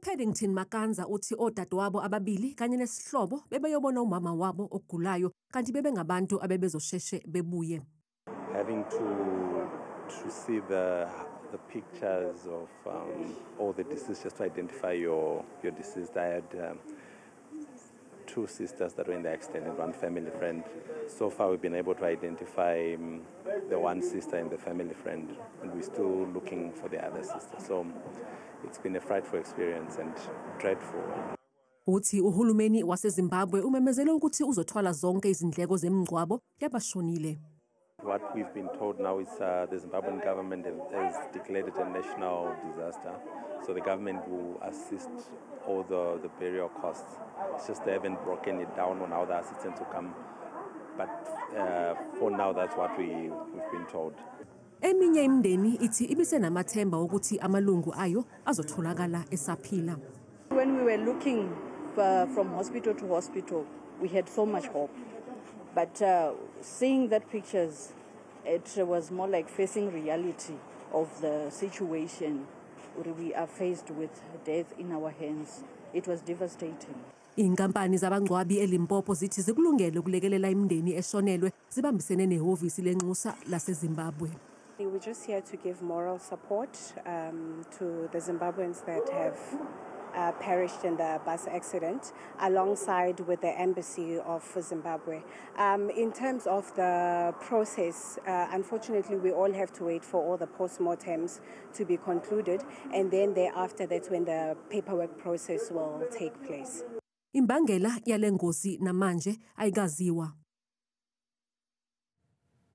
uPaddington Makanza uthi odadewabo ababili kanye nesihlobo bebeyobona umama wabo ogulayo kanti bebengabantu abebezosheshe bebuye. Having to see the pictures of all the deceased just to identify your deceased. I had two sisters that were in the accident and one family friend. So far we've been able to identify the one sister and the family friend, and we're still looking for the other sister. So it's been a frightful experience and dreadful. Uthi uhulumeni waseZimbabwe umemezele ukuthi uzothwala zonke izindleko zemingcwabo yabashonile. What we've been told now is the Zimbabwean government has declared it a national disaster. So the government will assist all the burial costs. It's just they haven't broken it down on how the assistance will come. But for now, that's what we've been told. Eminye imindeni ithi ibisenamathemba ukuthi amalungu ayo azotholakala esaphila. When we were looking from hospital to hospital, we had so much hope. But seeing that pictures, it was more like facing reality of the situation. We are faced with death in our hands. It was devastating. Inkampani zabangcwabi eLimpopo zithi zikulungele ukulekelela imindeni eshonelwe zibambisene nehhovisi lenxusa laseZimbabwe. We're just here to give moral support to the Zimbabweans that have perished in the bus accident, alongside with the embassy of Zimbabwe. In terms of the process, unfortunately, we all have to wait for all the postmortems to be concluded, and then thereafter, that's when the paperwork process will take place. Imbangela ya Lengozi namanje ayikaziwa.